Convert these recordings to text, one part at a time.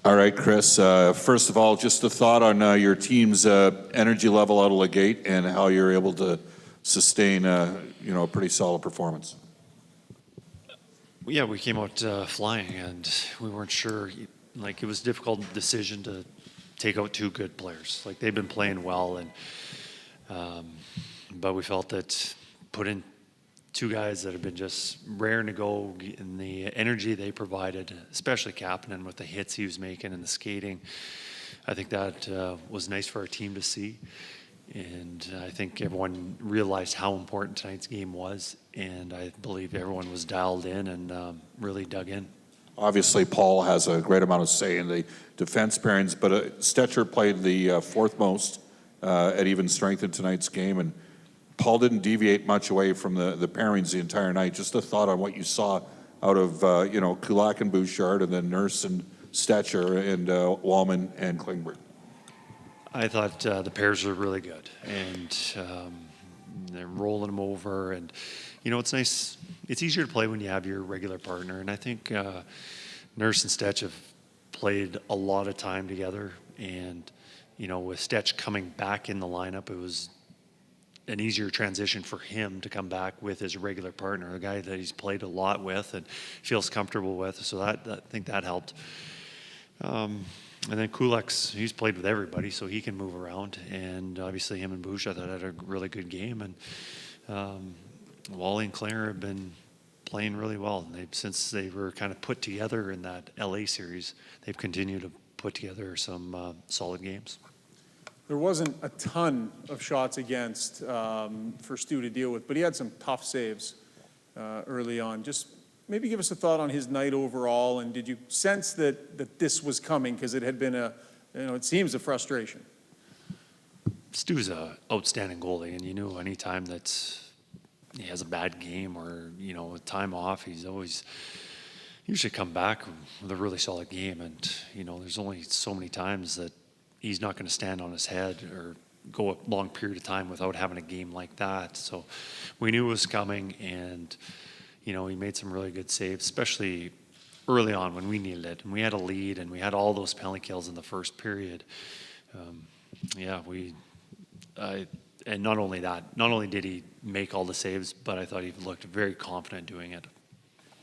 All right, Kris. First of all, just a thought on your team's energy level out of the gate and how you're able to sustain, a pretty solid performance. Yeah, we came out flying, and we weren't sure. Like, it was a difficult decision to take out two good players. Like, they've been playing well, and but we felt that put in two guys that have been just raring to go, and the energy they provided, especially Kapanen with the hits he was making and the skating. I think that was nice for our team to see. And I think everyone realized how important tonight's game was, and I believe everyone was dialed in and really dug in. Obviously, Paul has a great amount of say in the defense pairings, but Stetcher played the fourth most at even strength in tonight's game, and Paul didn't deviate much away from the pairings the entire night. Just a thought on what you saw out of, Kulak and Bouchard, and then Nurse and Stetcher, and Wallman and Klingberg. I thought the pairs were really good, and they're rolling them over. And, it's nice. It's easier to play when you have your regular partner. And I think Nurse and Stetch have played a lot of time together. And, with Stetch coming back in the lineup, it was an easier transition for him to come back with his regular partner, a guy that he's played a lot with and feels comfortable with. So I think that helped. And then Kulak's, he's played with everybody, so he can move around. And obviously him and Bush, I thought, had a really good game. And Wally and Claire have been playing really well. And since they were kind of put together in that LA series, they've continued to put together some solid games. There wasn't a ton of shots against for Stu to deal with, but he had some tough saves early on. Just maybe give us a thought on his night overall, and did you sense that this was coming? Because it had been it seems a frustration. Stu's an outstanding goalie, and you knew any time that he has a bad game or, time off, he's always usually come back with a really solid game. And, there's only so many times that he's not going to stand on his head or go a long period of time without having a game like that. So we knew it was coming, and he made some really good saves, especially early on when we needed it. And we had a lead, and we had all those penalty kills in the first period. And not only did he make all the saves, but I thought he looked very confident doing it.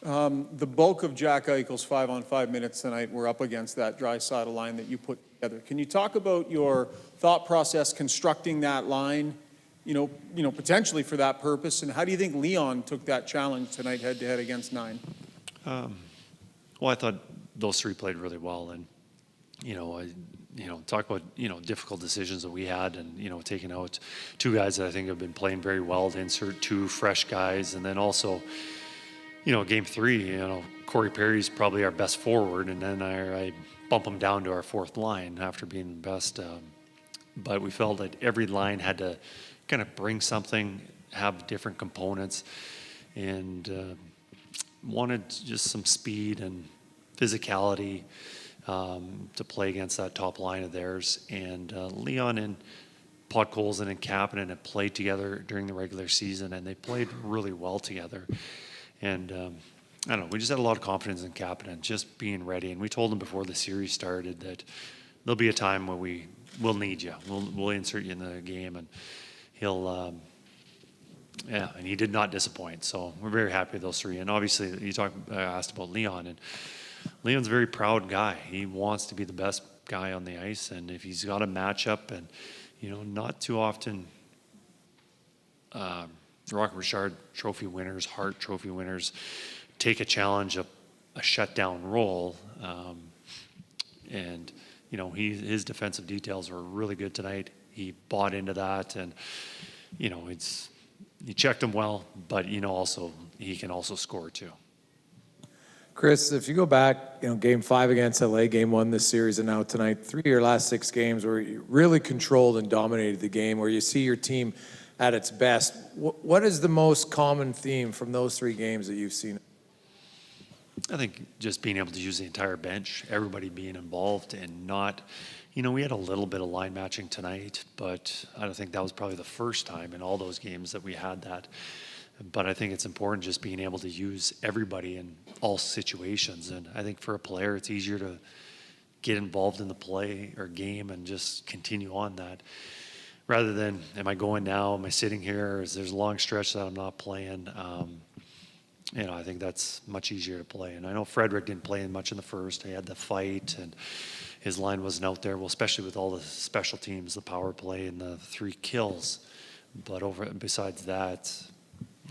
The bulk of Jack Eichel's 5-on-5 minutes tonight were up against that Draisaitl line that you put together. Can you talk about your thought process constructing that line, potentially for that purpose, and how do you think Leon took that challenge tonight head-to-head against 9? Well, I thought those three played really well, and talk about difficult decisions that we had, and taking out two guys that I think have been playing very well to insert two fresh guys, and then also game 3, Corey Perry's probably our best forward, and then I bump him down to our fourth line after being the best. But we felt that every line had to kind of bring something, have different components, and wanted just some speed and physicality to play against that top line of theirs. And Leon and Podkolzin and Kapanen had played together during the regular season, and they played really well together. And I don't know, we just had a lot of confidence in Kapanen, just being ready. And we told him before the series started that there'll be a time where we'll need you. We'll insert you in the game, and he'll and he did not disappoint. So we're very happy with those three. And obviously, you asked about Leon, and Leon's a very proud guy. He wants to be the best guy on the ice, and if he's got a matchup, and not too often Rocket Richard trophy winners, Hart trophy winners take a challenge of a shutdown role, and his defensive details were really good tonight. He bought into that, and he checked him well, but also he can also score too. Kris, if you go back, Game 5 against LA, Game 1 this series, and now tonight, 3 of your last 6 games where you really controlled and dominated the game, where you see your team at its best. What is the most common theme from those 3 games that you've seen? I think just being able to use the entire bench, everybody being involved, and not, we had a little bit of line matching tonight, but I don't think that was probably the first time in all those games that we had that. But I think it's important just being able to use everybody in all situations. And I think for a player, it's easier to get involved in the play or game and just continue on that. Rather than, am I going now? Am I sitting here? Is there's a long stretch that I'm not playing? I think that's much easier to play. And I know Frederick didn't play much in the first. He had the fight, and his line wasn't out there. Well, especially with all the special teams, the power play, and the 3 kills. But besides that,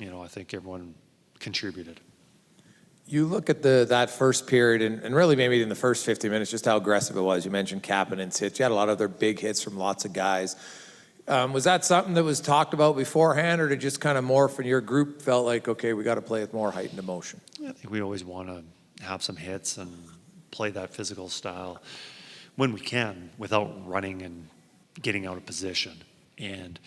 I think everyone contributed. You look at that first period, and really maybe in the first 50 minutes, just how aggressive it was. You mentioned Kapanen's hits. You had a lot of other big hits from lots of guys. Was that something that was talked about beforehand, or did it just kind of morph and your group felt like, okay, we got to play with more heightened emotion? I think we always want to have some hits and play that physical style when we can without running and getting out of position. And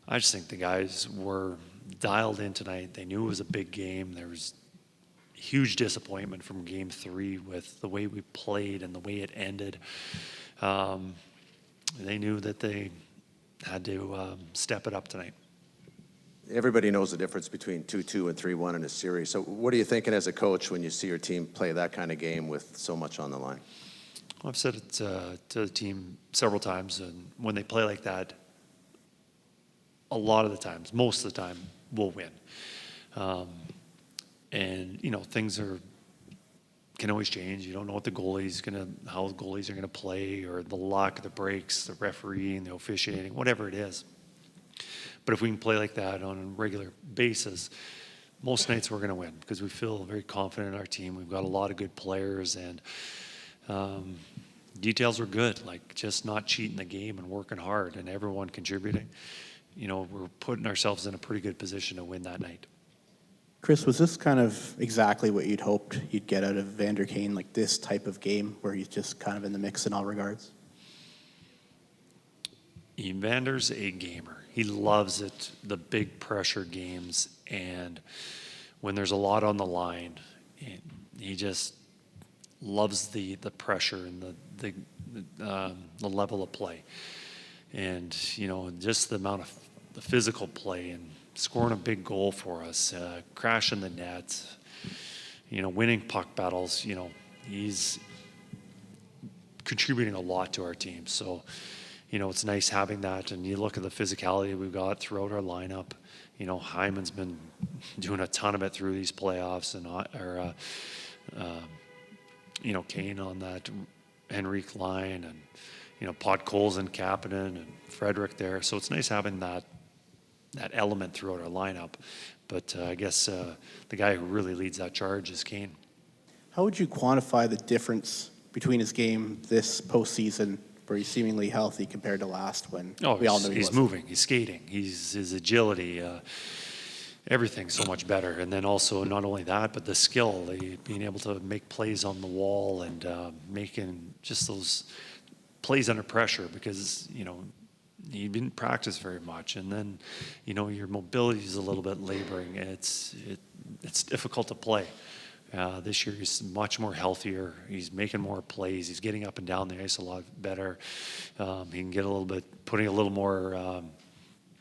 I just think the guys were dialed in tonight. They knew it was a big game. There was huge disappointment from Game 3 with the way we played and the way it ended. They knew that they had to step it up tonight. Everybody knows the difference between 2-2 and 3-1 in a series. So what are you thinking as a coach when you see your team play that kind of game with so much on the line? Well, I've said it to the team several times, and when they play like that, a lot of the times, most of the time, we'll win. Things can always change. You don't know what how the goalies are gonna play, or the luck, the breaks, the refereeing, the officiating, whatever it is. But if we can play like that on a regular basis, most nights we're gonna win because we feel very confident in our team. We've got a lot of good players, and details were good, like just not cheating the game and working hard and everyone contributing. We're putting ourselves in a pretty good position to win that night. Kris, was this kind of exactly what you'd hoped you'd get out of Vander Kane, like this type of game where he's just kind of in the mix in all regards? Vander's a gamer. He loves it, the big pressure games, and when there's a lot on the line, he just loves the pressure and the level of play. And, just the amount of the physical play and scoring a big goal for us, crashing the net, winning puck battles, he's contributing a lot to our team. So, it's nice having that. And you look at the physicality we've got throughout our lineup. Hyman's been doing a ton of it through these playoffs, and Kane on that Henrique line, and Podkolzin and Kapanen and Frederick there. So it's nice having that element throughout our lineup. But I guess the guy who really leads that charge is Kane. How would you quantify the difference between his game this postseason, where he's seemingly healthy, compared to last, when we all knew he's moving, he's skating, his agility, everything's so much better. And then also not only that, but the skill, being able to make plays on the wall and making just those plays under pressure, because you didn't practice very much, and then your mobility is a little bit laboring. It's difficult to play. This year he's much more healthier. He's making more plays. He's getting up and down the ice a lot better. He can get putting a little more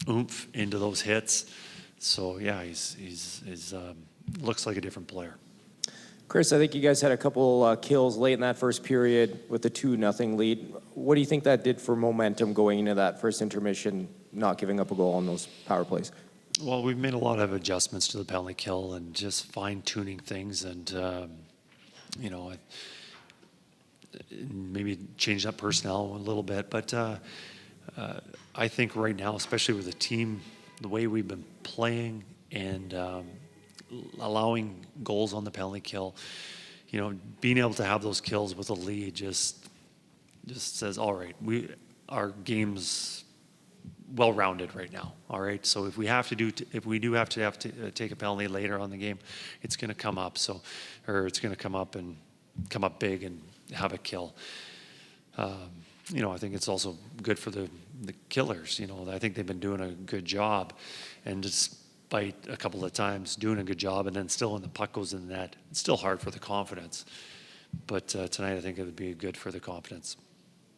oomph into those hits. So yeah, he's looks like a different player. Kris, I think you guys had a couple kills late in that first period with the 2-0 lead. What do you think that did for momentum going into that first intermission, not giving up a goal on those power plays? Well, we've made a lot of adjustments to the penalty kill and just fine-tuning things, and maybe change up personnel a little bit. But I think right now, especially with the team, the way we've been playing and allowing goals on the penalty kill, being able to have those kills with a lead just says, all right, our game's well-rounded right now. All right, so if we do have to take a penalty later on the game, it's going to come up. It's going to come up big and have a kill. I think it's also good for the killers. I think they've been doing a good job, and despite a couple of times doing a good job, and then still when the puck goes in the net, it's still hard for the confidence. But tonight, I think it would be good for the confidence.